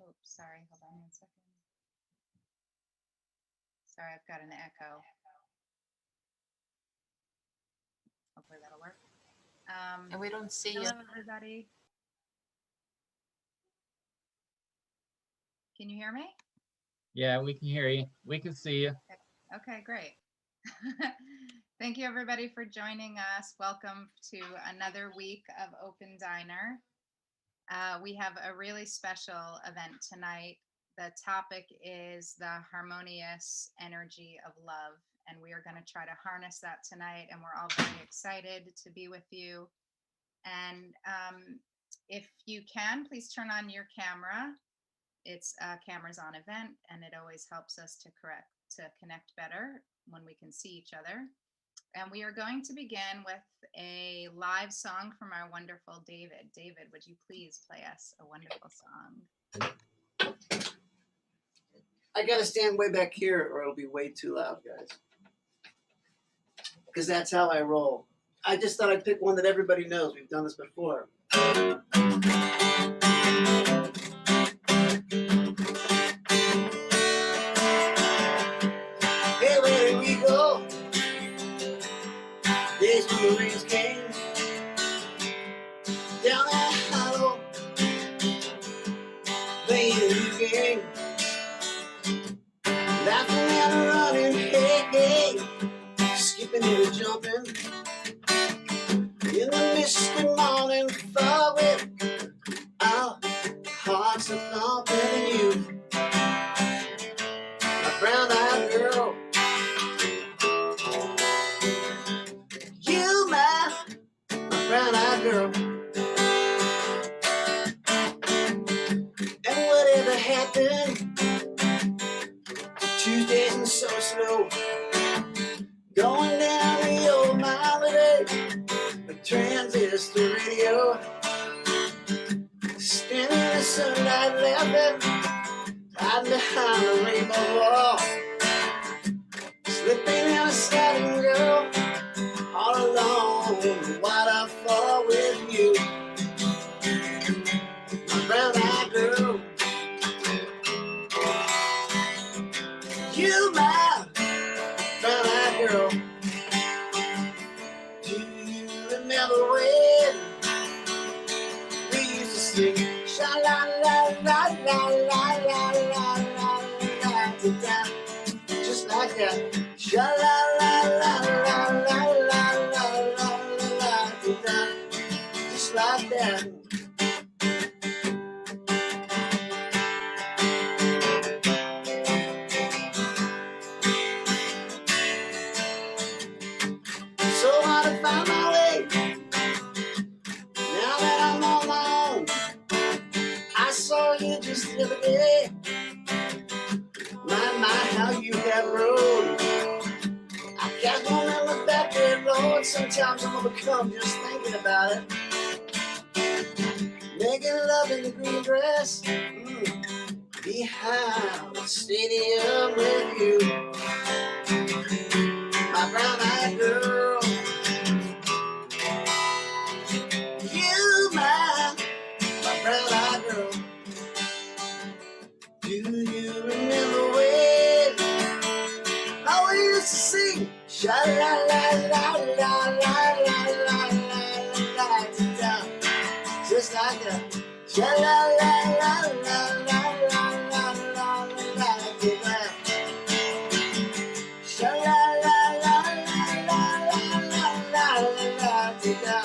Oops, sorry, hold on 1 second. Sorry, I've got an echo. Hopefully that'll work. And we don't see Hello, you. everybody. Can you hear me? Yeah, we can hear you. We can see you. Okay, great. Thank you, everybody, for joining us. Welcome to another week of Open Diner. We have a really special event tonight. The topic is the harmonious energy of love, and we are going to try to harness that tonight, and we're all very excited to be with you. And if you can, please turn on your camera. It's cameras on event, and it always helps us to connect better when we can see each other. And we are going to begin with a live song from our wonderful David. David, would you please play us a wonderful song? I gotta stand way back here or it'll be way too loud, guys. Because that's how I roll. I just thought I'd pick one that everybody knows. We've done this before. Hey, where did we go? Days when the rains came down that hollow, playing a new game, laughing and running, hey, hey, skipping and jumping in the misty morning fog with our hearts are thumping. And you, my brown-eyed girl, you, my brown-eyed girl. And whatever happened to Tuesdays and so slow, going down the old mile today, a transistor radio, standing in the sunlight laughing, hiding behind the rainbow wall, slipping in a satin girl, all alone in the waterfall with you, my brown-eyed girl. You, my brown-eyed girl. Do you remember when we used to sing sha la la la la la la la la la la, just like that, sha la la la la la la la la la la, just like that. So hard to find my way now that I'm on my own. I saw you just the other day. My, how you have grown. I can't remember back there, Lord. Sometimes I'm overcome just thinking about it. Making love in the green dress, behind the stadium with you, my brown-eyed girl. You, my brown-eyed girl. Do you remember when how we used to sing sha la la la la la la la la la, just like that, sha la la la la la la la la la, sha la la la la la la la la la,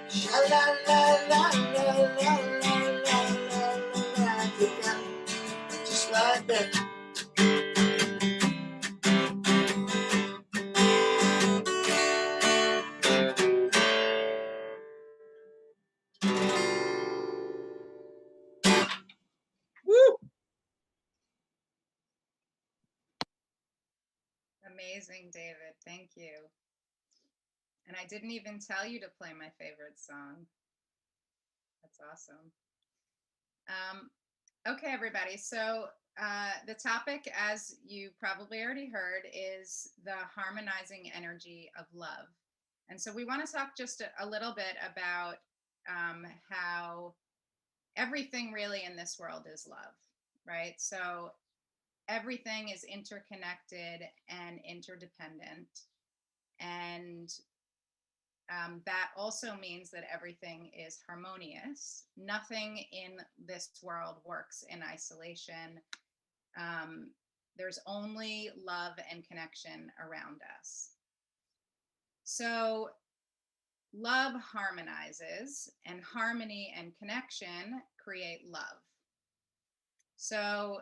sha la la la la la la, just like that. Woo! Amazing, David. Thank you. And I didn't even tell you to play my favorite song. That's awesome. Okay, everybody. So the topic, as you probably already heard, is the harmonizing energy of love. And so we want to talk just a little bit about how everything really in this world is love, right? So everything is interconnected and interdependent. And that also means that everything is harmonious. Nothing in this world works in isolation. There's only love and connection around us. So love harmonizes, and harmony and connection create love. So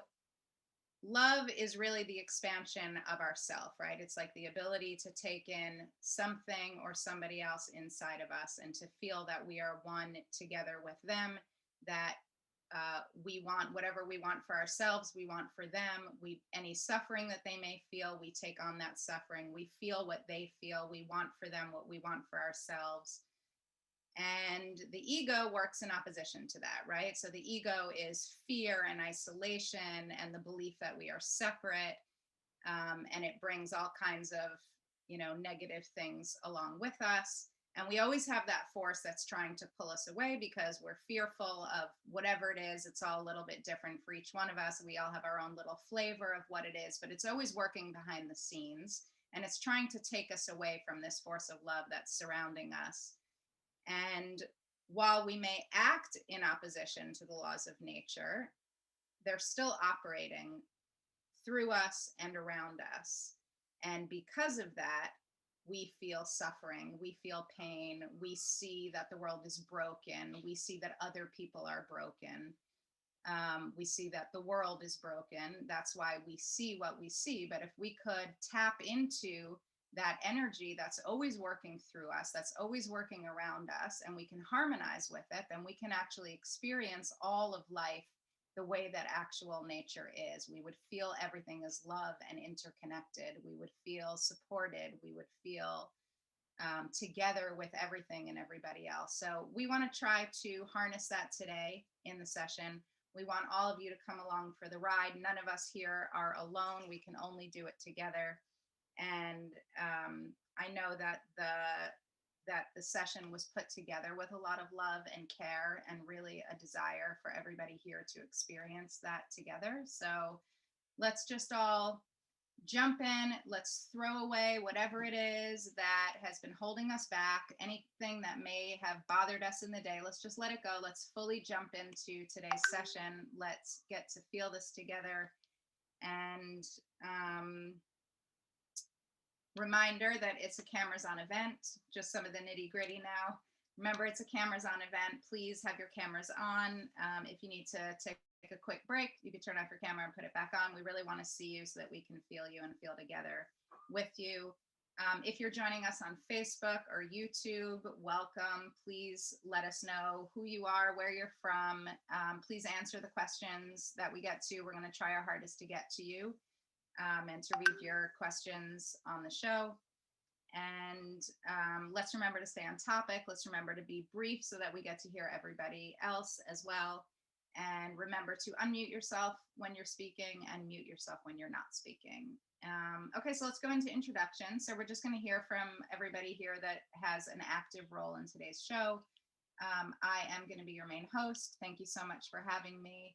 love is really the expansion of ourself, right? It's like the ability to take in something or somebody else inside of us and to feel that we are one together with them, that we want whatever we want for ourselves, we want for them. Any suffering that they may feel, we take on that suffering. We feel what they feel. We want for them what we want for ourselves. And the ego works in opposition to that, right? So the ego is fear and isolation and the belief that we are separate. And it brings all kinds of, negative things along with us. And we always have that force that's trying to pull us away because we're fearful of whatever it is. It's all a little bit different for each one of us. We all have our own little flavor of what it is, but it's always working behind the scenes. And it's trying to take us away from this force of love that's surrounding us. And while we may act in opposition to the laws of nature, they're still operating through us and around us. And because of that, we feel suffering, we feel pain, we see that the world is broken, we see that other people are broken, we see that the world is broken. That's why we see what we see. But if we could tap into that energy that's always working through us, that's always working around us, and we can harmonize with it, then we can actually experience all of life the way that actual nature is. We would feel everything as love and interconnected. We would feel supported. We would feel together with everything and everybody else. So we want to try to harness that today in the session. We want all of you to come along for the ride. None of us here are alone. We can only do it together. And I know that the session was put together with a lot of love and care and really a desire for everybody here to experience that together. So let's just all jump in. Let's throw away whatever it is that has been holding us back, anything that may have bothered us in the day. Let's just let it go. Let's fully jump into today's session. Let's get to feel this together. And reminder that it's a cameras on event, just some of the nitty gritty now. Remember, it's a cameras on event. Please have your cameras on. If you need to take a quick break, you can turn off your camera and put it back on. We really want to see you so that we can feel you and feel together with you. If you're joining us on Facebook or YouTube, welcome. Please let us know who you are, where you're from. Please answer the questions that we get to. We're going to try our hardest to get to you. And to read your questions on the show. And let's remember to stay on topic. Let's remember to be brief so that we get to hear everybody else as well. And remember to unmute yourself when you're speaking and mute yourself when you're not speaking. Okay, so let's go into introduction. So we're just going to hear from everybody here that has an active role in today's show. I am going to be your main host. Thank you so much for having me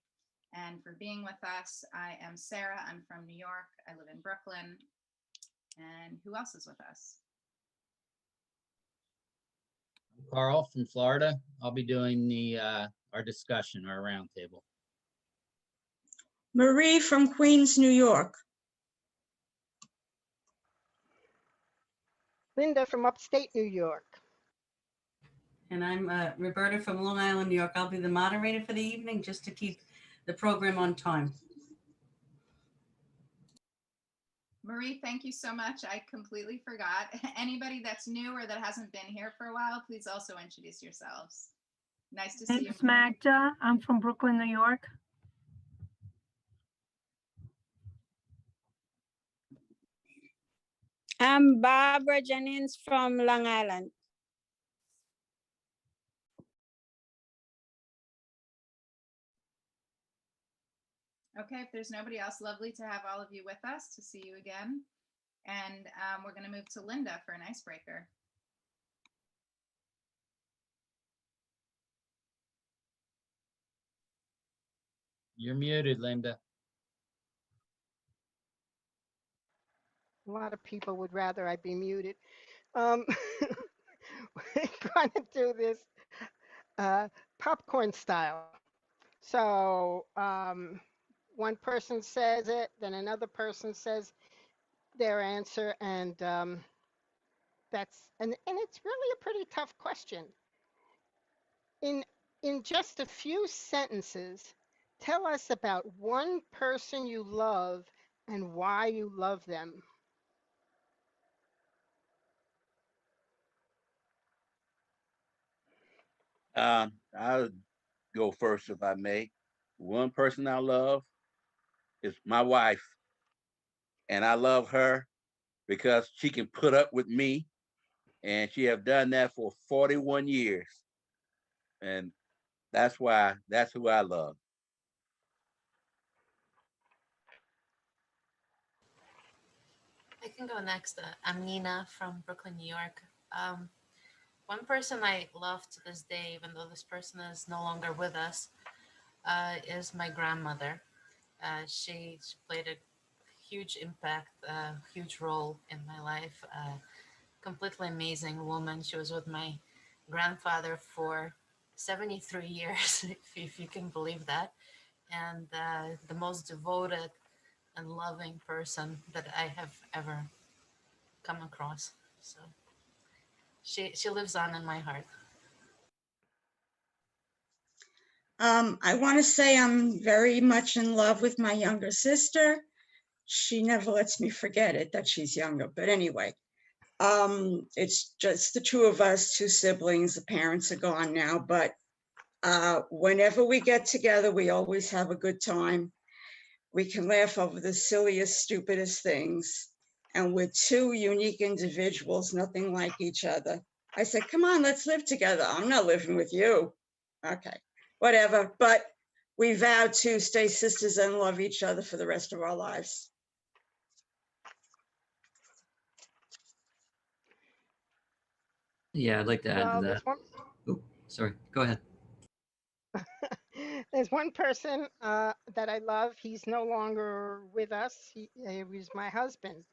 and for being with us. I am Sarah. I'm from New York. I live in Brooklyn. And who else is with us? Carl from Florida. I'll be doing the our discussion, our roundtable. Marie from Queens, New York. Linda from upstate New York. And I'm Roberta from Long Island, New York. I'll be the moderator for the evening just to keep the program on time. Marie, thank you so much. I completely forgot. Anybody that's new or that hasn't been here for a while, please also introduce yourselves. Nice to see you. It's Magda. I'm from Brooklyn, New York. I'm Barbara Jennings from Long Island. Okay, if there's nobody else, lovely to have all of you with us, to see you again. And we're going to move to Linda for an icebreaker. You're muted, Linda. A lot of people would rather I be muted. Um, we're going to do this popcorn style. So one person says it, then another person says their answer, and it's really a pretty tough question. In in just a few sentences, tell us about one person you love and why you love them. I'll go first if I may. One person I love is my wife, and I love her because she can put up with me, and she have done that for 41 years, and that's who I love. I can go next. I'm Nina from Brooklyn, New York. One person I love to this day, even though this person is no longer with us, is my grandmother. She played a huge impact, huge role in my life. Completely amazing woman. She was with my grandfather for 73 years, if you can believe that. And the most devoted and loving person that I have ever come across. So she lives on in my heart. I want to say I'm very much in love with my younger sister. She never lets me forget it, that she's younger. But anyway, it's just the two of us, two siblings. The parents are gone now, but whenever we get together, we always have a good time. We can laugh over the silliest, stupidest things. And we're two unique individuals, nothing like each other. I said, come on, let's live together. I'm not living with you. Okay, whatever. But we vowed to stay sisters and love each other for the rest of our lives. Yeah, I'd like to add to Well, that. Oh, sorry. Go ahead. there's one person that I love. He's no longer with us. He was my husband.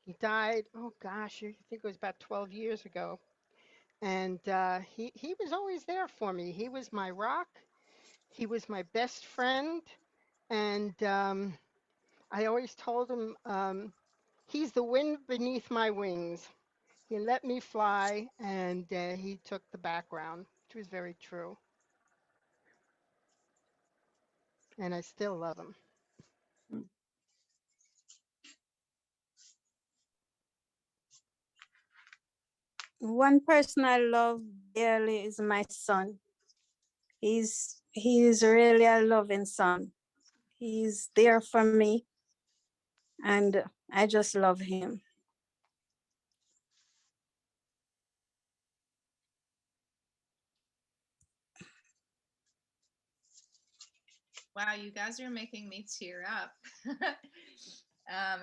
He died, oh gosh, I think it was about 12 years ago. And he was always there for me. He was my rock. He was my best friend. And I always told him, he's the wind beneath my wings. He let me fly, and he took the background, which was very true. And I still love him. One person I love dearly is my son. He's really a loving son. He's there for me, and I just love him. Wow, you guys are making me tear up.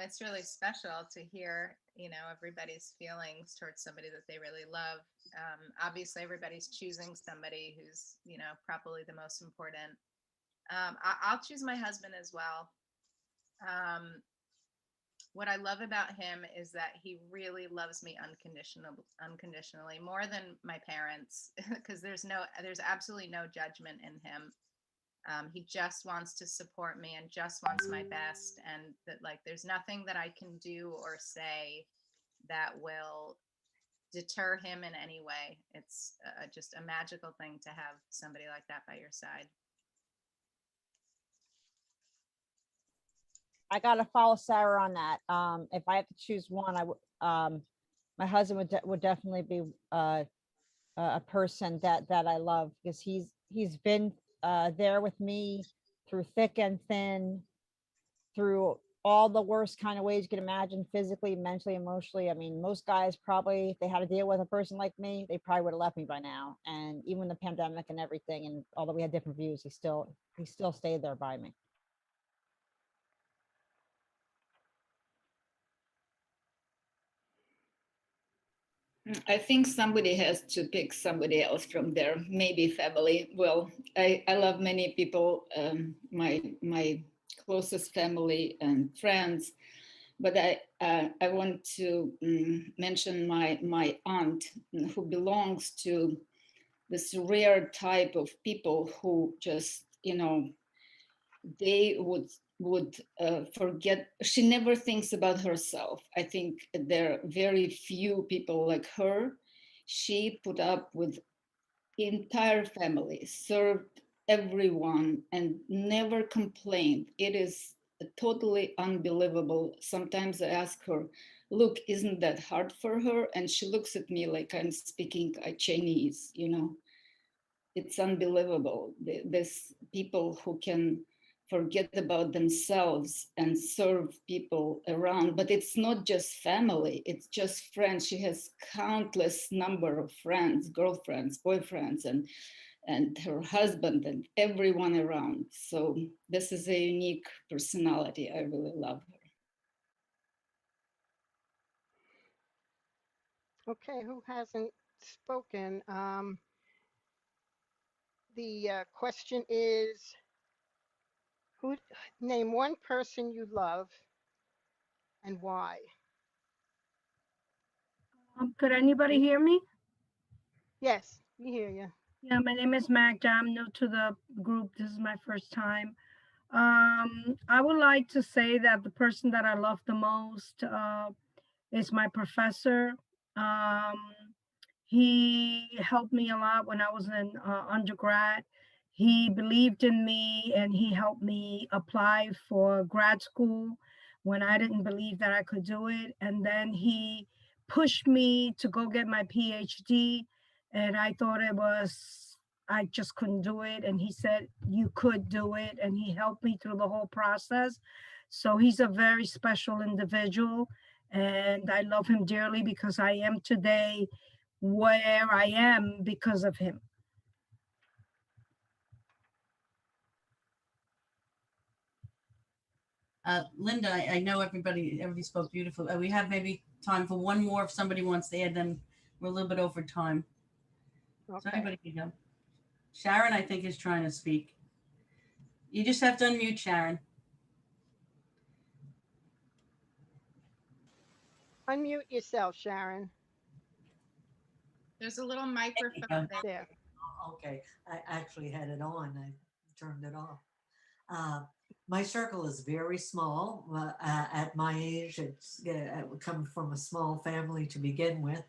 It's really special to hear, everybody's feelings towards somebody that they really love. Obviously, everybody's choosing somebody who's, probably the most important. I'll choose my husband as well. What I love about him is that he really loves me unconditionally, more than my parents, because there's absolutely no judgment in him. He just wants to support me and just wants my best, and that there's nothing that I can do or say that will deter him in any way. It's just a magical thing to have somebody like that by your side. I gotta follow Sarah on that. If I have to choose one, I would. My husband would definitely be a person that I love, because he's been there with me through thick and thin, through all the worst kind of ways you can imagine, physically, mentally, emotionally. I mean, most guys probably, if they had to deal with a person like me, they probably would have left me by now. And even the pandemic and everything, and although we had different views, he still stayed there by me. I think somebody has to pick somebody else from there, maybe family. Well, I love many people, my closest family and friends, but I want to mention my aunt, who belongs to this rare type of people who just, they would forget. She never thinks about herself. I think there are very few people like her. She put up with entire family, served everyone, and never complained. It is totally unbelievable. Sometimes I ask her, look, isn't that hard for her? And she looks at me like I'm speaking Chinese, It's unbelievable. There's people who can forget about themselves and serve people around, but it's not just family, it's just friends. She has countless number of friends, girlfriends, boyfriends, and her husband and everyone around. So this is a unique personality. I really love her. Okay, who hasn't spoken? The question is, name one person you love and why? Could anybody hear me? Yes, we hear you. Yeah, my name is Magda. I'm new to the group. This is my first time. I would like to say that the person that I love the most is my professor. Um, he helped me a lot when I was in undergrad. He believed in me and he helped me apply for grad school when I didn't believe that I could do it. And then he pushed me to go get my PhD. And I thought I just couldn't do it. And he said, you could do it. And he helped me through the whole process. So he's a very special individual. And I love him dearly because I am today where I am because of him. Linda, I know everybody spoke beautiful. We have maybe time for one more if somebody wants to add, then we're a little bit over time. Okay. So anybody can go. Sharon, I think, is trying to speak. You just have to unmute, Sharon. Unmute yourself, Sharon. There's a little microphone there. Okay, I actually had it on. I turned it off. My circle is very small. At my age, it's come from a small family to begin with.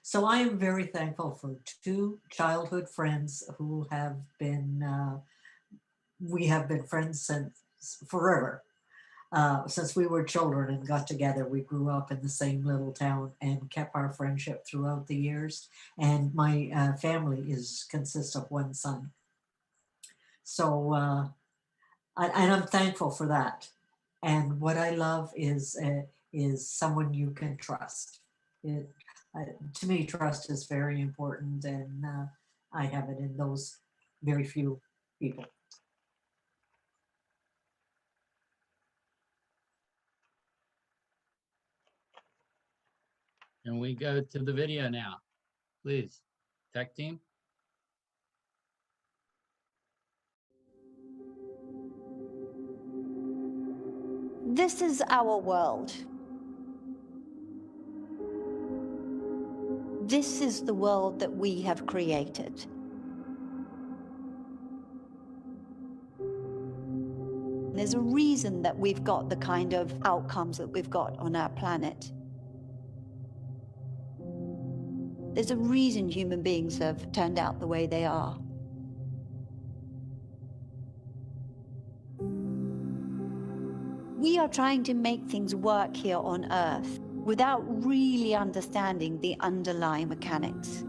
So I am very thankful for two childhood friends who have been, we have been friends since forever. Since we were children and got together, we grew up in the same little town and kept our friendship throughout the years. And my family consists of one son. So, and I'm thankful for that. And what I love is someone you can trust. To me, trust is very important, and I have it in those very few people. And we go to the video now, please. Tech team. This is our world. This is the world that we have created. There's a reason that we've got the kind of outcomes that we've got on our planet. There's a reason human beings have turned out the way they are. We are trying to make things work here on Earth without really understanding the underlying mechanics.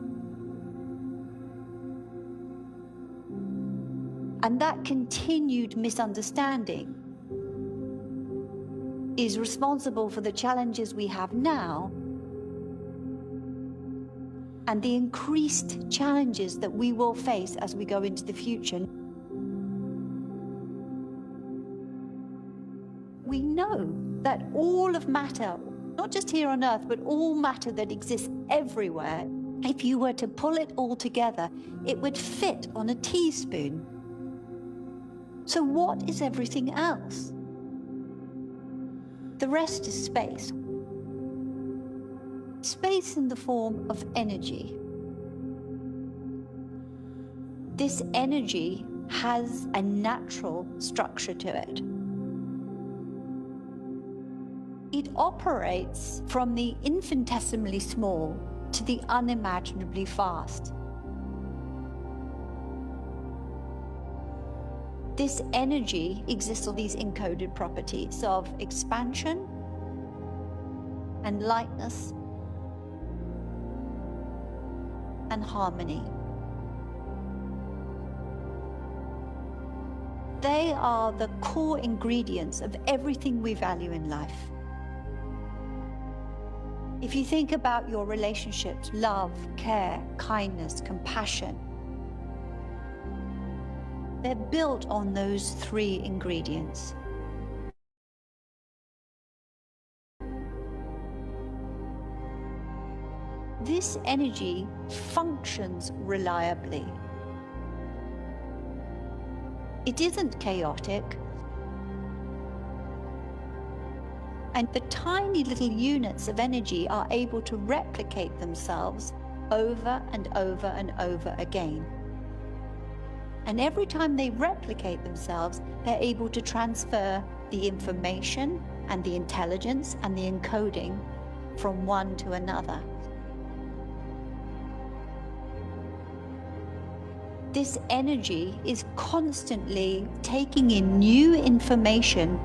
And that continued misunderstanding is responsible for the challenges we have now and the increased challenges that we will face as we go into the future. We know that all of matter, not just here on Earth, but all matter that exists everywhere, if you were to pull it all together, it would fit on a teaspoon. So what is everything else? The rest is space. Space in the form of energy. This energy has a natural structure to it. It operates from the infinitesimally small to the unimaginably fast. This energy exists with these encoded properties of expansion and lightness and harmony. They are the core ingredients of everything we value in life. If you think about your relationships, love, care, kindness, compassion, they're built on those three ingredients. This energy functions reliably. It isn't chaotic. And the tiny little units of energy are able to replicate themselves over and over and over again. And every time they replicate themselves, they're able to transfer the information and the intelligence and the encoding from one to another. This energy is constantly taking in new information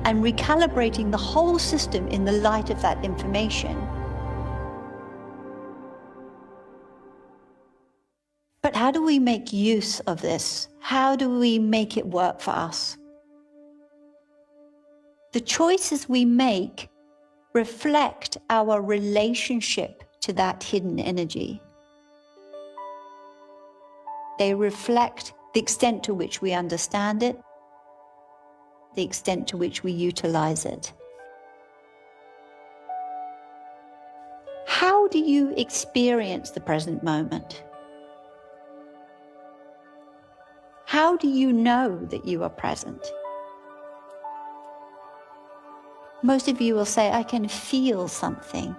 and recalibrating the whole system in the light of that information. But how do we make use of this? How do we make it work for us? The choices we make reflect our relationship to that hidden energy. They reflect the extent to which we understand it, the extent to which we utilize it. How do you experience the present moment? How do you know that you are present? Most of you will say, I can feel something.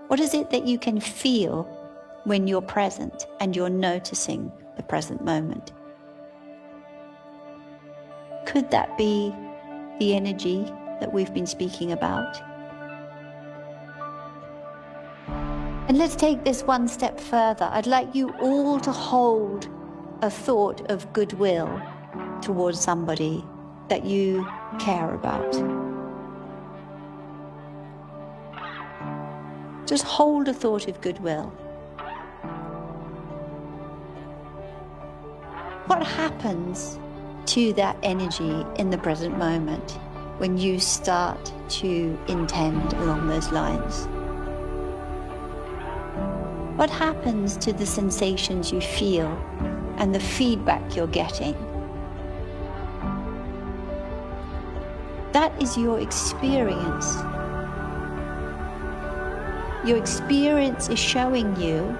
What is it that you can feel when you're present and you're noticing the present moment? Could that be the energy that we've been speaking about? And let's take this one step further. I'd like you all to hold a thought of goodwill towards somebody that you care about. Just hold a thought of goodwill. What happens to that energy in the present moment when you start to intend along those lines? What happens to the sensations you feel and the feedback you're getting? That is your experience. Your experience is showing you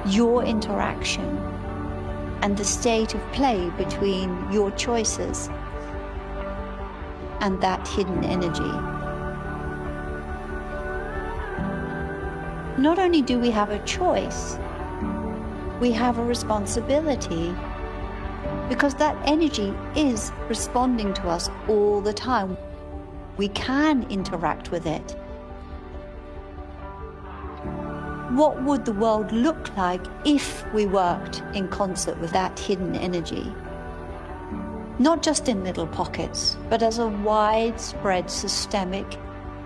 your interaction and the state of play between your choices and that hidden energy. Not only do we have a choice, we have a responsibility, because that energy is responding to us all the time. We can interact with it. What would the world look like if we worked in concert with that hidden energy? Not just in little pockets, but as a widespread, systemic,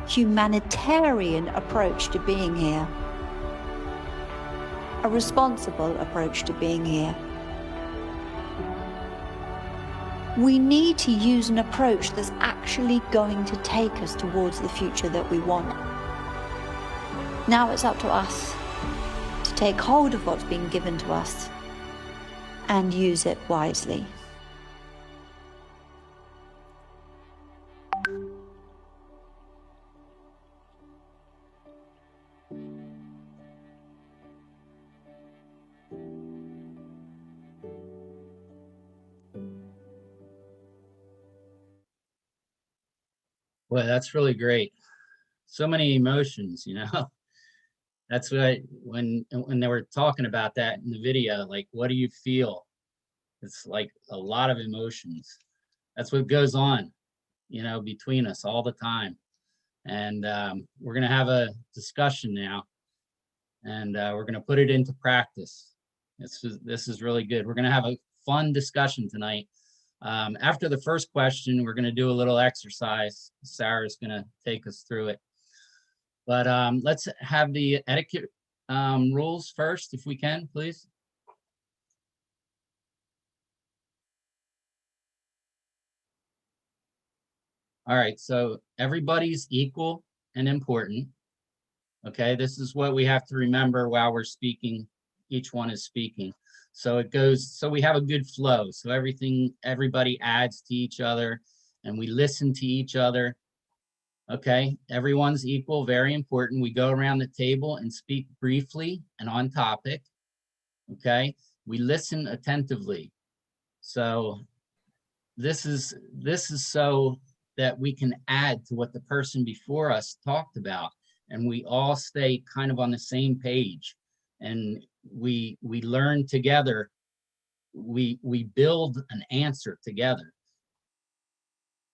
humanitarian approach to being here. A responsible approach to being here. We need to use an approach that's actually going to take us towards the future that we want. Now it's up to us to take hold of what's been given to us and use it wisely. Well, that's really great. So many emotions, you know. That's what when they were talking about that in the video, like, what do you feel? It's like a lot of emotions. That's what goes on, you know, between us all the time. And we're going to have a discussion now, and we're going to put it into practice. This is really good. We're going to have a fun discussion tonight. After the first question, we're going to do a little exercise. Sarah's going to take us through it. But let's have the etiquette rules first, if we can, please. All right, so everybody's equal and important. Okay, this is what we have to remember while we're speaking. Each one is speaking. So it goes, so we have a good flow. So everybody adds to each other and we listen to each other. Okay, everyone's equal, very important. We go around the table and speak briefly and on topic. Okay, we listen attentively. So this is so that we can add to what the person before us talked about, and we all stay kind of on the same page, and we learn together. We build an answer together.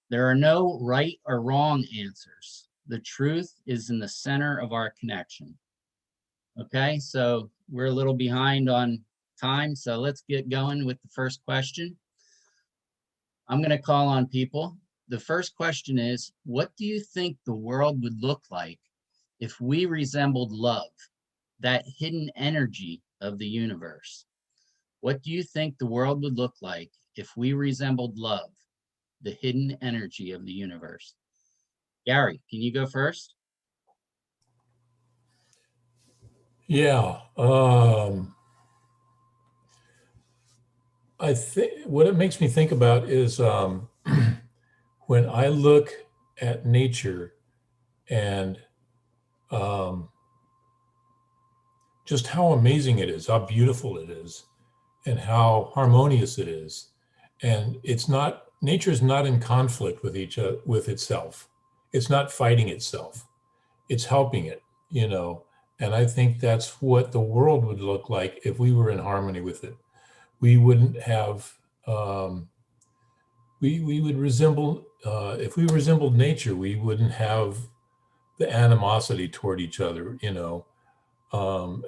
There are no right or wrong answers. The truth is in the center of our connection. Okay, so we're a little behind on time, so let's get going with the first question. I'm going to call on people. The first question is, what do you think the world would look like if we resembled love, that hidden energy of the universe? What do you think the world would look like if we resembled love, the hidden energy of the universe? Gary, can you go first? Yeah. I think what it makes me think about is when I look at nature and just how amazing it is, how beautiful it is, and how harmonious it is. And it's not, nature is not in conflict with with itself. It's not fighting itself. It's helping it, you know. And I think that's what the world would look like if we were in harmony with it. We wouldn't have, we would resemble, if we resembled nature, we wouldn't have the animosity toward each other, you know.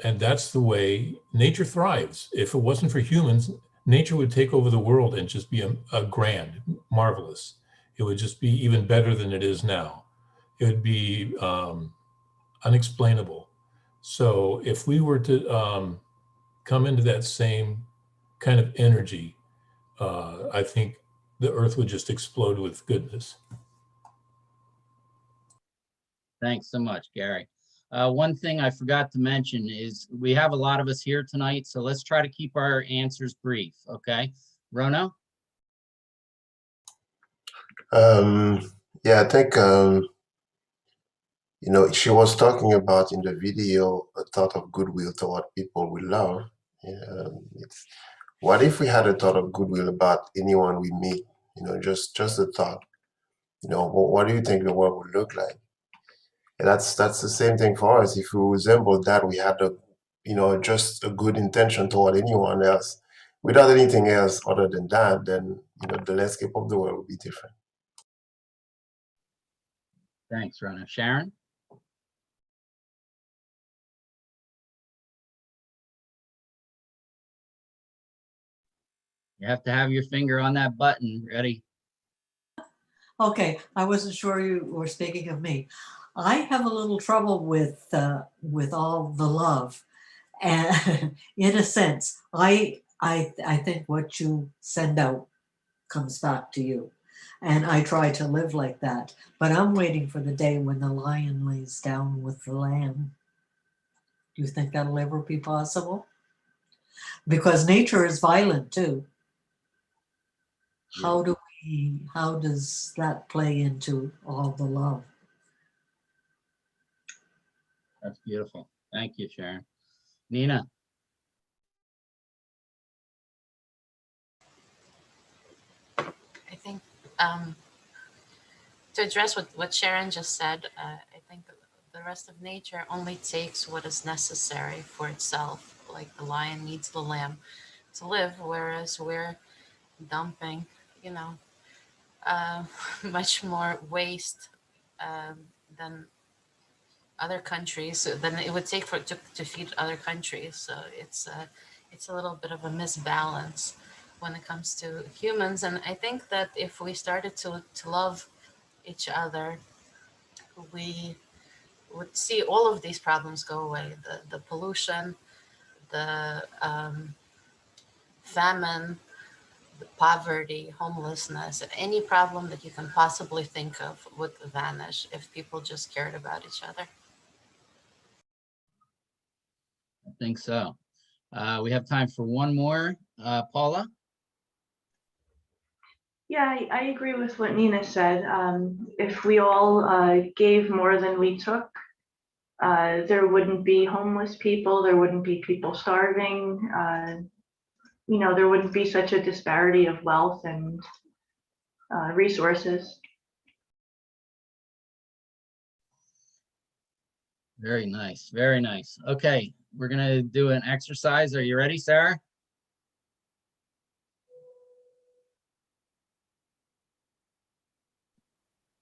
And that's the way nature thrives. If it wasn't for humans, nature would take over the world and just be a grand, marvelous. It would just be even better than it is now. It would be unexplainable. So if we were to come into that same kind of energy, I think the earth would just explode with goodness. Thanks so much, Gary. One thing I forgot to mention is we have a lot of us here tonight, so let's try to keep our answers brief, okay? Rono? Yeah, I think, you know, she was talking about in the video a thought of goodwill toward people we love. What if we had a thought of goodwill about anyone we meet? You know, just a thought. You know, what do you think the world would look like? And that's the same thing for us. If we resembled that, we had you know, just a good intention toward anyone else, without anything else other than that, then, you know, the landscape of the world would be different. Thanks, Rono. Sharon? You have to have your finger on that button. Ready? Okay, I wasn't sure you were speaking of me. I have a little trouble with all the love, and in a sense, I think what you send out comes back to you, and I try to live like that. But I'm waiting for the day when the lion lays down with the lamb. Do you think that'll ever be possible? Because nature is violent too. How does that play into all the love? That's beautiful. Thank you, Sharon. Nina? I think To address what Sharon just said, I think the rest of nature only takes what is necessary for itself. Like the lion needs the lamb to live, whereas we're dumping, you know, much more waste than other countries than it would take to feed other countries. So it's a little bit of a misbalance when it comes to humans. And I think that if we started to love each other, we would see all of these problems go away. The pollution, the famine, the poverty, homelessness, any problem that you can possibly think of would vanish if people just cared about each other. I think so. We have time for one more. Paula? Yeah, I agree with what Nina said. If we all gave more than we took, there wouldn't be homeless people, there wouldn't be people starving, you know, there wouldn't be such a disparity of wealth and resources. Very nice, very nice. Okay, we're gonna do an exercise. Are you ready, Sarah?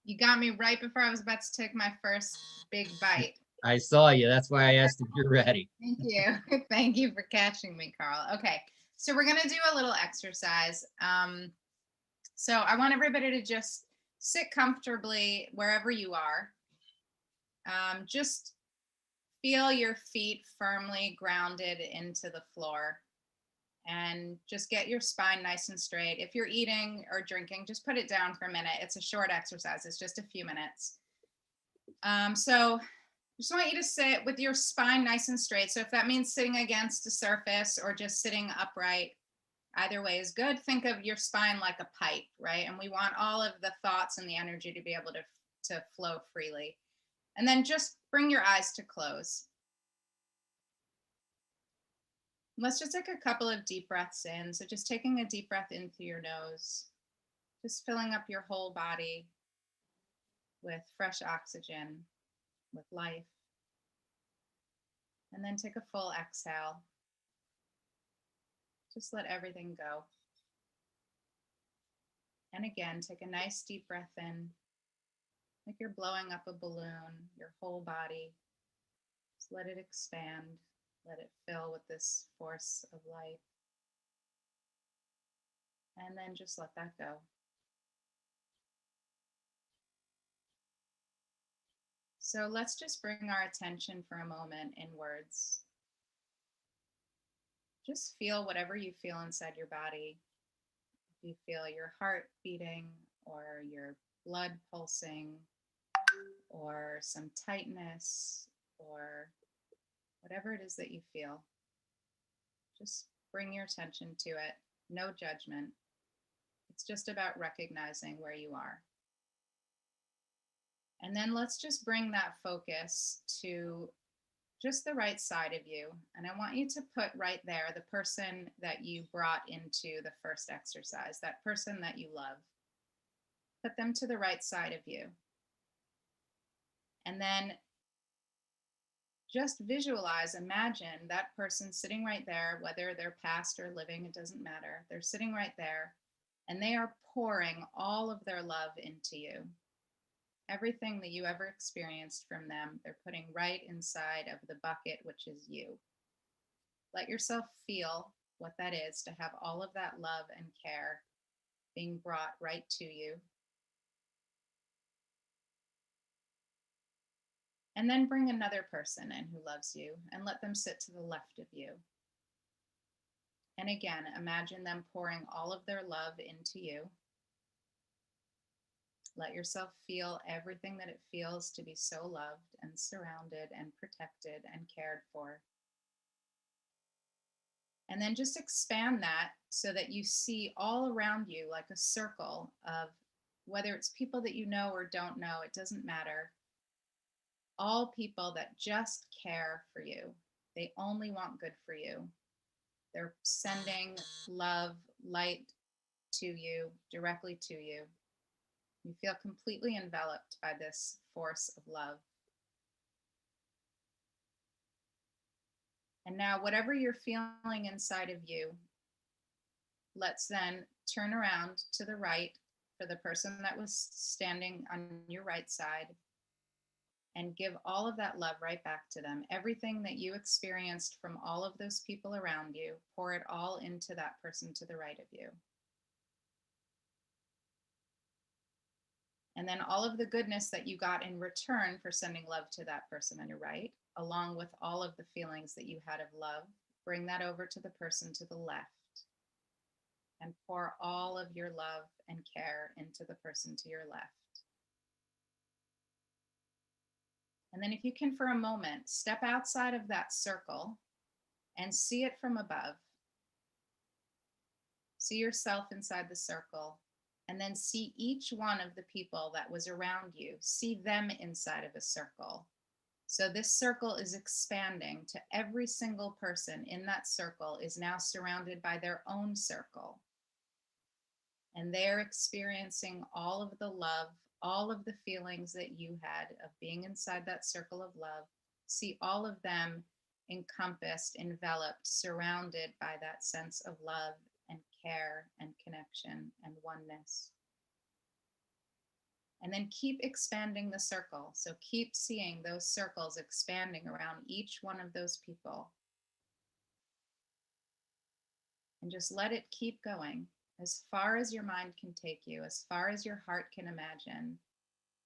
You got me right before I was about to take my first big bite. I saw you. That's why I asked if you're ready. Thank you. Thank you for catching me, Carl. Okay, so we're gonna do a little exercise. So I want everybody to just sit comfortably wherever you are. Just feel your feet firmly grounded into the floor and just get your spine nice and straight. If you're eating or drinking, just put it down for a minute. It's a short exercise. It's just a few minutes. So just want you to sit with your spine nice and straight. So if that means sitting against a surface or just sitting upright, either way is good. Think of your spine like a pipe, right? And we want all of the thoughts and the energy to be able to flow freely. And then just bring your eyes to close. Let's just take a couple of deep breaths in. So just taking a deep breath in through your nose, just filling up your whole body with fresh oxygen, with life. And then take a full exhale. Just let everything go. And again, take a nice deep breath in, like you're blowing up a balloon, your whole body. Just let it expand, let it fill with this force of life. And then just let that go. So let's just bring our attention for a moment inwards. Just feel whatever you feel inside your body. If you feel your heart beating or your blood pulsing or some tightness or whatever it is that you feel, just bring your attention to it. No judgment. It's just about recognizing where you are. And then let's just bring that focus to just the right side of you. And I want you to put right there the person that you brought into the first exercise, that person that you love. Put them to the right side of you. And then just visualize, imagine that person sitting right there, whether they're past or living, it doesn't matter. They're sitting right there and they are pouring all of their love into you. Everything that you ever experienced from them, they're putting right inside of the bucket, which is you. Let yourself feel what that is to have all of that love and care being brought right to you. And then bring another person in who loves you and let them sit to the left of you. And again, imagine them pouring all of their love into you. Let yourself feel everything that it feels to be so loved and surrounded and protected and cared for. And then just expand that so that you see all around you like a circle of, whether it's people that you know or don't know, it doesn't matter. All people that just care for you. They only want good for you. They're sending love, light to you, directly to you. You feel completely enveloped by this force of love. And now, whatever you're feeling inside of you, let's then turn around to the right for the person that was standing on your right side and give all of that love right back to them. Everything that you experienced from all of those people around you, pour it all into that person to the right of you. And then all of the goodness that you got in return for sending love to that person on your right, along with all of the feelings that you had of love, bring that over to the person to the left and pour all of your love and care into the person to your left. And then if you can for a moment, step outside of that circle and see it from above. See yourself inside the circle, and then see each one of the people that was around you. See them inside of a circle. So this circle is expanding to every single person in that circle is now surrounded by their own circle. And they're experiencing all of the love, all of the feelings that you had of being inside that circle of love. See all of them encompassed, enveloped, surrounded by that sense of love and care and connection and oneness. And then keep expanding the circle. So keep seeing those circles expanding around each one of those people. And just let it keep going as far as your mind can take you, as far as your heart can imagine.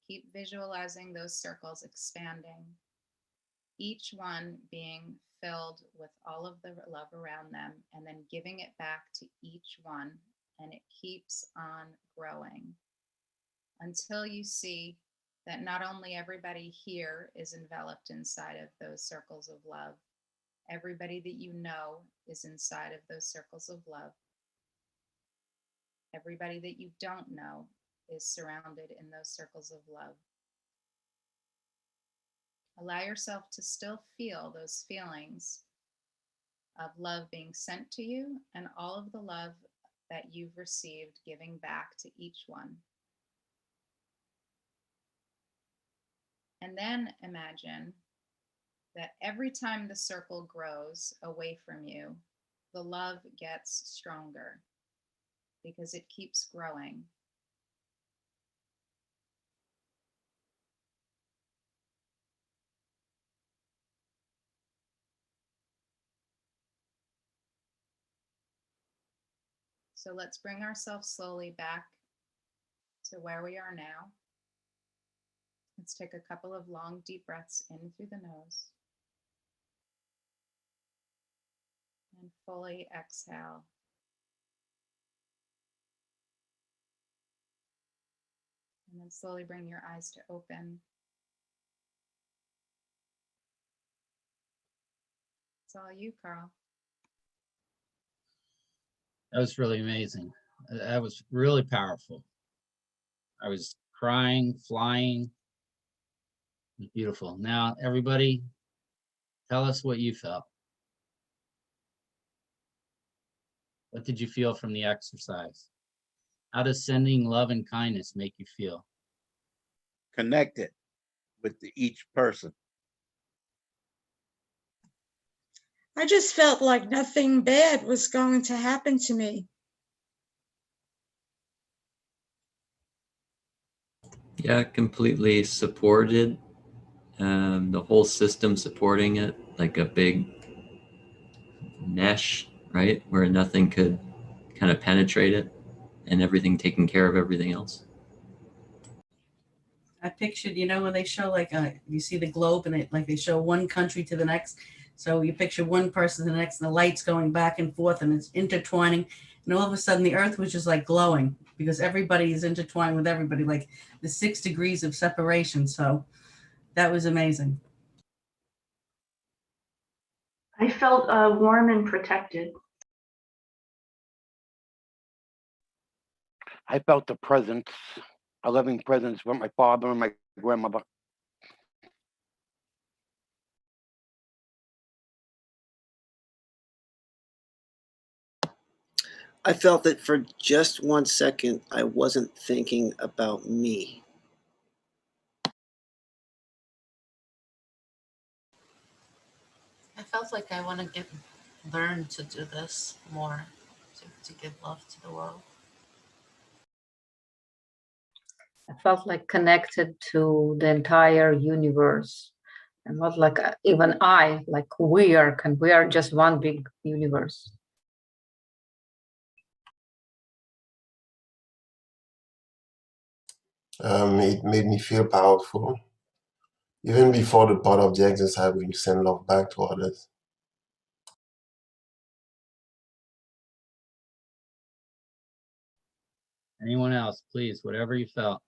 Keep visualizing those circles expanding, each one being filled with all of the love around them, and then giving it back to each one. And it keeps on growing until you see that not only everybody here is enveloped inside of those circles of love, everybody that you know is inside of those circles of love. Everybody that you don't know is surrounded in those circles of love. Allow yourself to still feel those feelings of love being sent to you and all of the love that you've received giving back to each one. And then imagine that every time the circle grows away from you, the love gets stronger because it keeps growing. So let's bring ourselves slowly back to where we are now. Let's take a couple of long, deep breaths in through the nose. And fully exhale. And then slowly bring your eyes to open. It's all you, Carl. That was really amazing. That was really powerful. I was crying, flying. Beautiful. Now, everybody, tell us what you felt. What did you feel from the exercise? How does sending love and kindness make you feel? Connected with each person. I just felt like nothing bad was going to happen to me. Yeah, completely supported. The whole system supporting it, like a big mesh, right? Where nothing could kind of penetrate it and everything taking care of everything else. I pictured, you know, when they show like you see the globe and it like they show one country to the next. So you picture one person to the next and the lights going back and forth and it's intertwining. And all of a sudden the earth was just like glowing because everybody is intertwined with everybody, like the 6 degrees of separation. So that was amazing. I felt warm and protected. I felt the presence, a loving presence with my father and my grandmother. I felt that for just 1 second, I wasn't thinking about me. I felt like I want to learn to do this more, to give love to the world. I felt like connected to the entire universe, and not like even I, like we are just one big universe. It made me feel powerful. Even before the part of the exercise where you send love back to others. Anyone else, please, whatever you felt.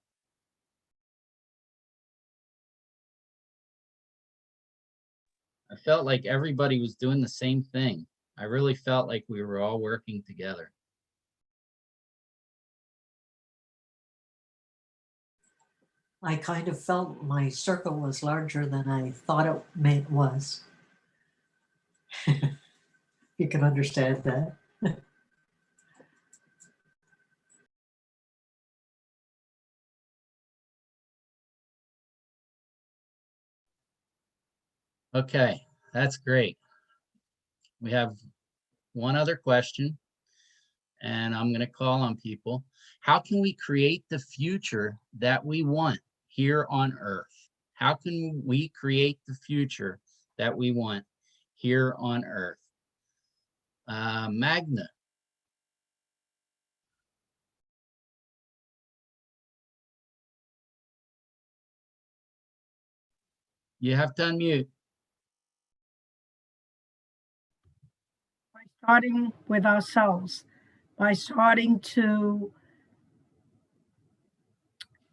I felt like everybody was doing the same thing. I really felt like we were all working together. I kind of felt my circle was larger than I thought it was. You can understand that. Okay, that's great. We have one other question, and I'm going to call on people. How can we create the future that we want here on Earth? How can we create the future that we want here on Earth? Magna. You have to unmute. By starting with ourselves, by starting to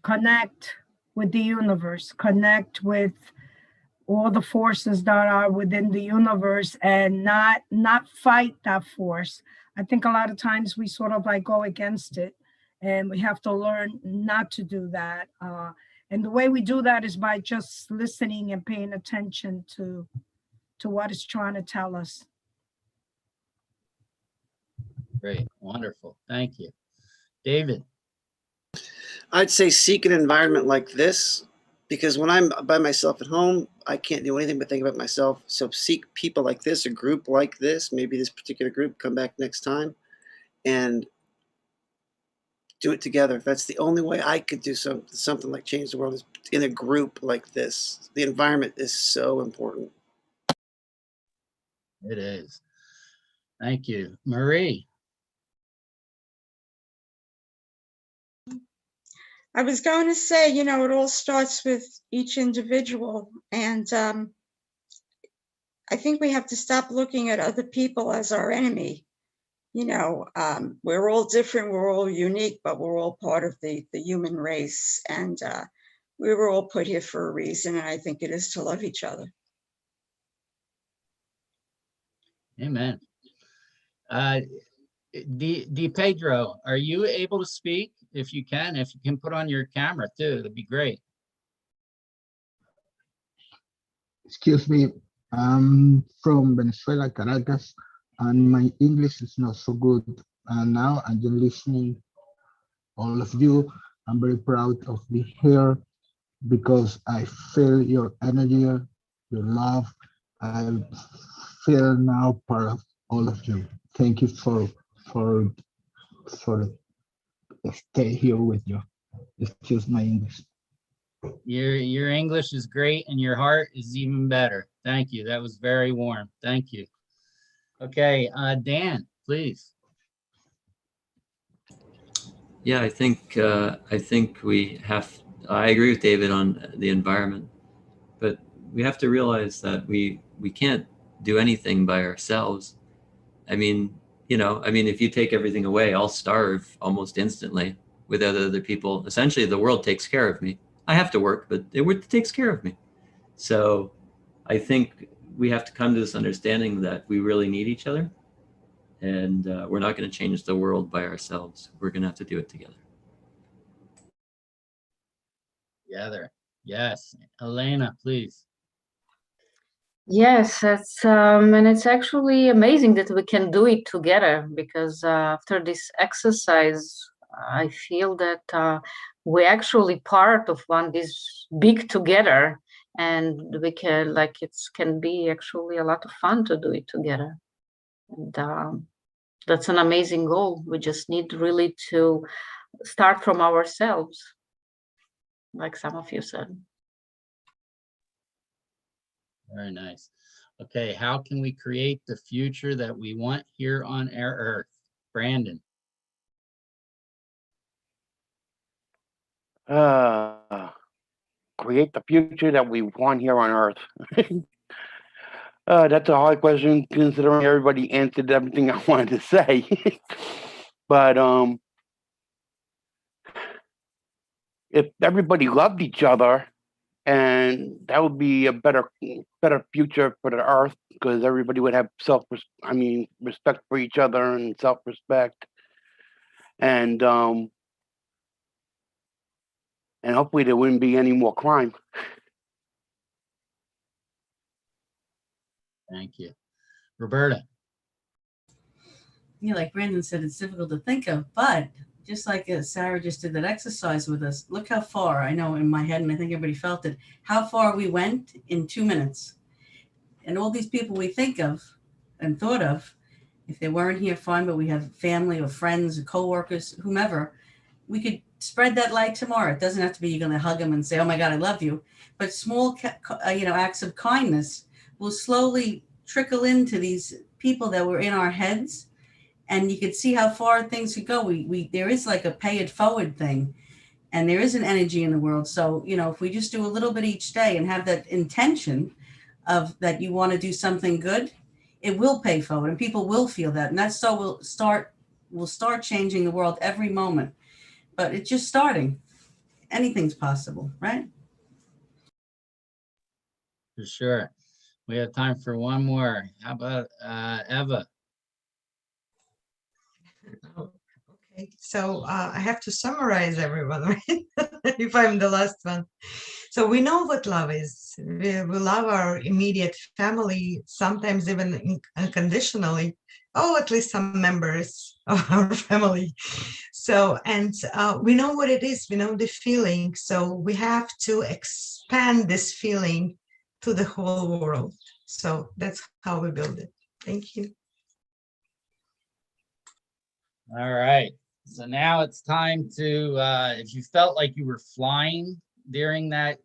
connect with the universe, connect with all the forces that are within the universe, and not fight that force. I think a lot of times we sort of like go against it, and we have to learn not to do that. And the way we do that is by just listening and paying attention to what it's trying to tell us. Great, wonderful, thank you. David. I'd say seek an environment like this, because when I'm by myself at home, I can't do anything but think about myself. So seek people like this, a group like this, maybe this particular group, come back next time, and do it together. That's the only way I could do something like change the world, is in a group like this. The environment is so important. It is. Thank you. Marie. I was going to say, it all starts with each individual. And I think we have to stop looking at other people as our enemy. We're all different, we're all unique, but we're all part of the human race. And we were all put here for a reason. And I think it is to love each other. Amen. Di Pedro, are you able to speak? If you can put on your camera too, that'd be great. Excuse me, I'm from Venezuela, Caracas, and my English is not so good. And now I'm just listening all of you. I'm very proud of being here because I feel your energy, your love. I feel now part of all of you. Thank you for stay here with you. Excuse my English. Your English is great and your heart is even better. Thank you. That was very warm. Thank you. Okay, Dan, please. Yeah, I think I agree with David on the environment, but we have to realize that we can't do anything by ourselves. I mean, if you take everything away, I'll starve almost instantly. Without other people, essentially the world takes care of me. I have to work, but it takes care of me. So I think we have to come to this understanding that we really need each other, and we're not going to change the world by ourselves. We're going to have to do it together. Together. Yes. Elena, please. Yes, and it's actually amazing that we can do it together because after this exercise, I feel that we're actually part of one this big together, and we can like it can be actually a lot of fun to do it together. And that's an amazing goal. We just need really to start from ourselves, like some of you said. Very nice. Okay, how can we create the future that we want here on our Earth? Brandon. Create the future that we want here on Earth. That's a hard question considering everybody answered everything I wanted to say. But if everybody loved each other, and that would be a better future for the Earth because everybody would have respect for each other and self-respect, and hopefully there wouldn't be any more crime. Thank you. Roberta. Yeah, like Brandon said, it's difficult to think of, but just like Sarah just did that exercise with us, look how far, I know in my head, and I think everybody felt it, how far we went in 2 minutes. And all these people we think of and thought of, if they weren't here, fine, but we have family or friends or coworkers, whomever, we could spread that light tomorrow. It doesn't have to be you're going to hug them and say, oh my God, I love you. But small, acts of kindness will slowly trickle into these people that were in our heads. And you could see how far things could go. There is like a pay it forward thing, and there is an energy in the world. So, if we just do a little bit each day and have that intention of that you want to do something good, it will pay forward and people will feel that. And that's so we'll start changing the world every moment. But it's just starting. Anything's possible, right? For sure. We have time for one more. How about Eva? Okay, so I have to summarize everyone, right? If I'm the last one. So we know what love is. We love our immediate family, sometimes even unconditionally. Oh, at least some members of our family. So, and we know what it is. We know the feeling. So we have to expand this feeling to the whole world. So that's how we build it. Thank you. All right. So now it's time to, if you felt like you were flying during that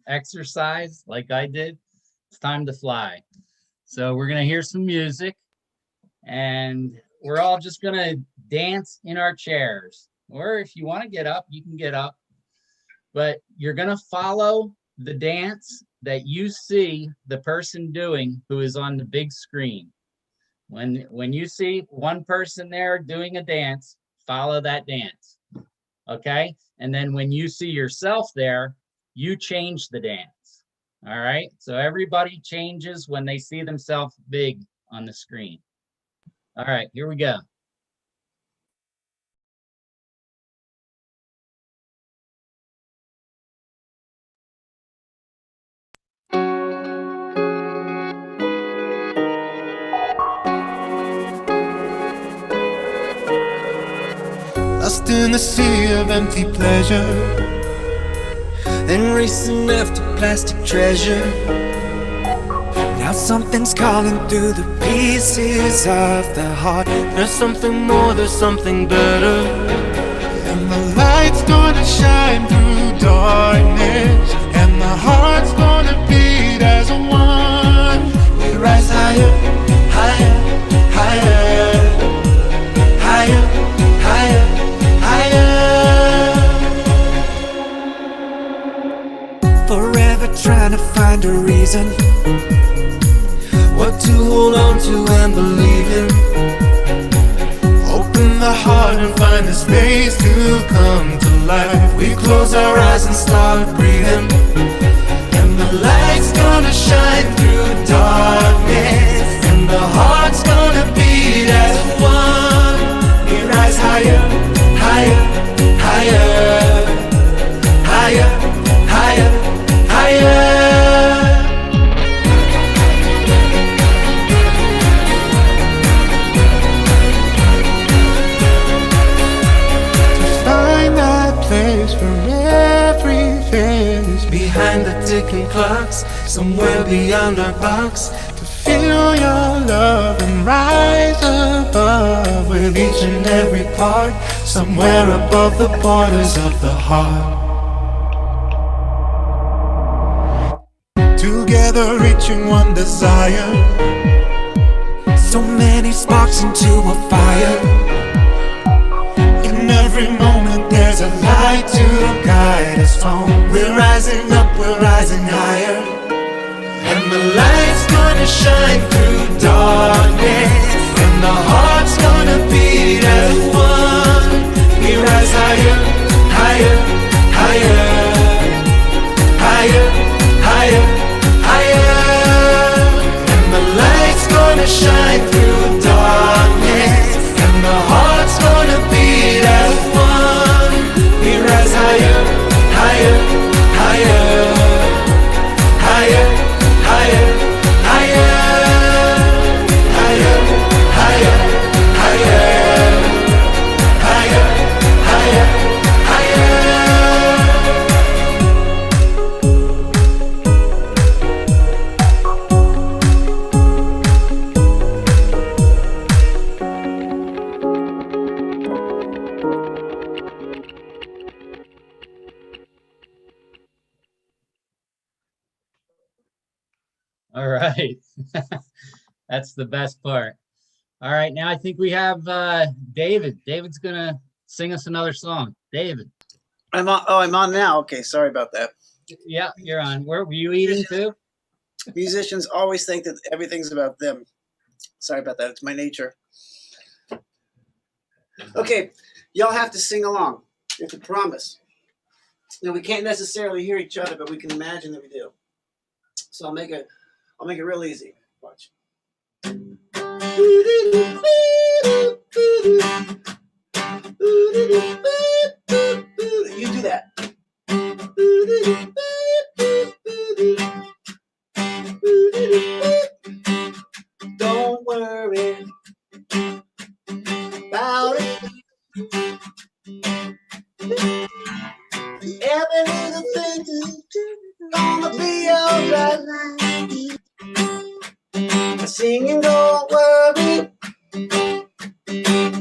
exercise, like I did, it's time to fly. So we're going to hear some music and we're all just going to dance in our chairs. Or if you want to get up, you can get up. But you're going to follow the dance that you see the person doing who is on the big screen. When you see one person there doing a dance, follow that dance, okay? And then when you see yourself there, you change the dance, all right? So everybody changes when they see themselves big on the screen. All right, here we go. Lost in the sea of empty pleasure, then racing after plastic treasure. Now something's calling through the pieces of the heart. There's something more, there's something better. And the light's gonna shine through darkness, and the heart's gonna beat as one. We rise higher, higher, higher, higher, higher, higher. Forever trying to find a reason, what to hold on to and believe in. Open the heart and find the space to come to life. We close our eyes and start breathing, and the light's gonna shine through darkness, and the heart's gonna beat as one. We rise higher, higher, higher, higher, higher, higher. somewhere beyond our box, to feel your love and rise above with each and every part, somewhere above the borders of the heart. Together reaching one desire, so many sparks into a fire. In every moment there's a light to guide us home. We're rising up, we're rising higher, and the light's gonna shine through darkness, and the heart's gonna beat as one. We rise higher, higher, higher, higher, higher, higher, and the light's gonna shine through darkness, and the heart's gonna beat as one. We rise higher, higher, higher, higher, higher, higher, higher, higher, higher, higher, higher, higher. All right. That's the best part. All right, now I think we have David. David's gonna sing us another song. David. I'm on. Oh, I'm on now. Okay, sorry about that. Yeah, you're on. Were you eating too? Musicians always think that everything's about them. Sorry about that. It's my nature. Okay, y'all have to sing along. You have to promise. Now we can't necessarily hear each other, but we can imagine that we do. So I'll make it real easy. Watch. You do that. Don't worry about it. Every little thing's gonna be alright. Singing, don't worry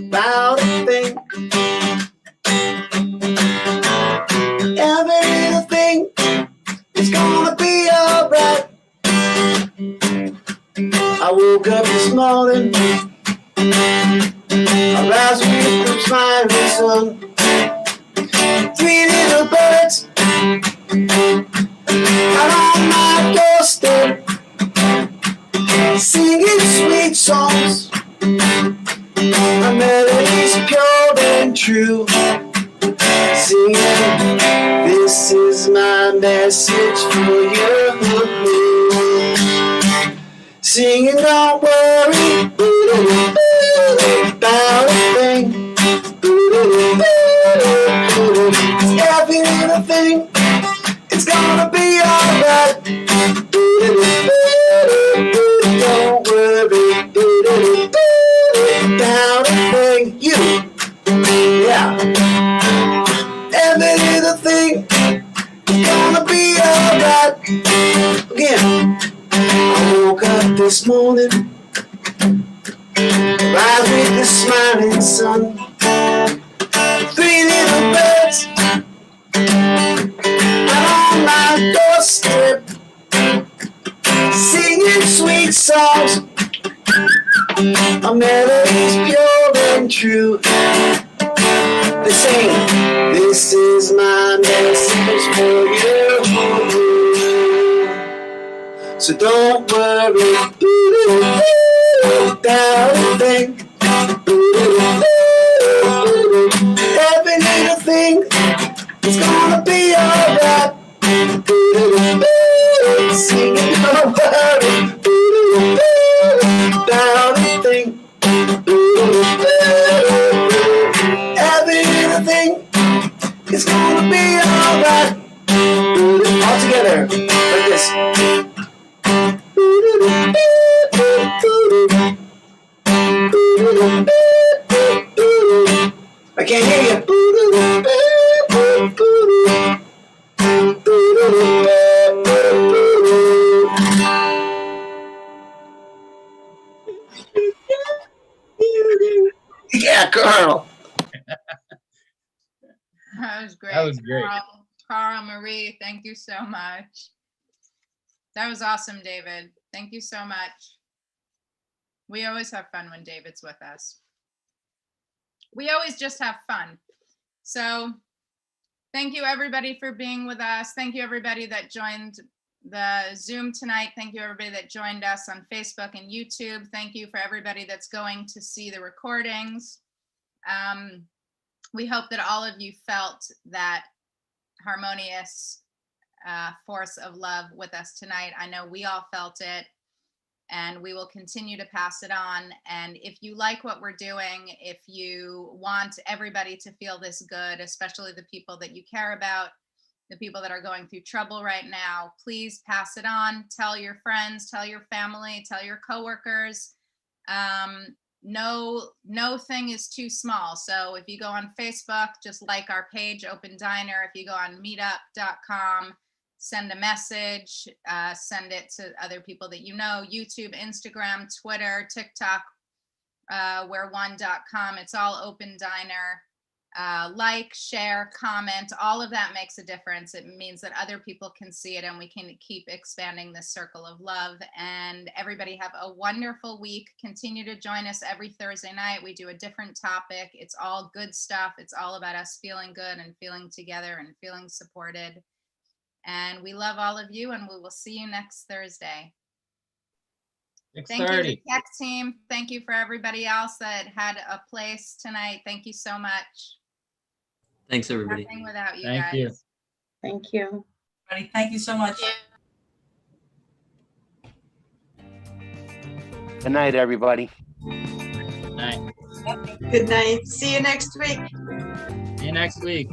about a thing. Every little thing is gonna be alright. I woke up this morning, I rise with the smiling sun. 3 little birds out on my doorstep, singing sweet songs. My melody's pure and true, singing, this is my message for you. Singing, don't worry about a thing. Every little thing, it's gonna be alright. Don't worry about a thing. You, yeah. Every little thing, it's gonna be alright. Again, I woke up this morning, rise with the smiling sun. 3 little birds out on my doorstep, singing sweet songs. My melody's pure and true. They sing, this is my message for you. So don't worry about a thing. Every little thing is gonna be alright. Singing, don't worry about a thing. Every little thing is gonna be alright. All together, like this. I can't hear you. Yeah, Colonel. That was great. That was great. Carl, Marie, thank you so much. That was awesome, David. Thank you so much. We always have fun when David's with us. We always just have fun. So thank you everybody for being with us. Thank you everybody that joined the Zoom tonight. Thank you everybody that joined us on Facebook and YouTube. Thank you for everybody that's going to see the recordings. We hope that all of you felt that harmonious force of love with us tonight. I know we all felt it, and we will continue to pass it on. And if you like what we're doing, if you want everybody to feel this good, especially the people that you care about, the people that are going through trouble right now, please pass it on. Tell your friends, tell your family, tell your coworkers. No thing is too small. So if you go on Facebook, just like our page, Open Diner. If you go on meetup.com, send a message, send it to other people that you know, YouTube, Instagram, Twitter, TikTok, where1.com. It's all Open Diner. Like, share, comment, all of that makes a difference. It means that other people can see it and we can keep expanding this circle of love. And everybody have a wonderful week. Continue to join us every Thursday night. We do a different topic. It's all good stuff. It's all about us feeling good and feeling together and feeling supported. And we love all of you, and we will see you next Thursday. Thank you to the tech team. Thank you for everybody else that had a place tonight. Thank you so much. Thanks, everybody. Nothing without you Thank guys. you. Thank you. Thank you so much. Good night, everybody. Good night. Good night. See you next week. See you next week.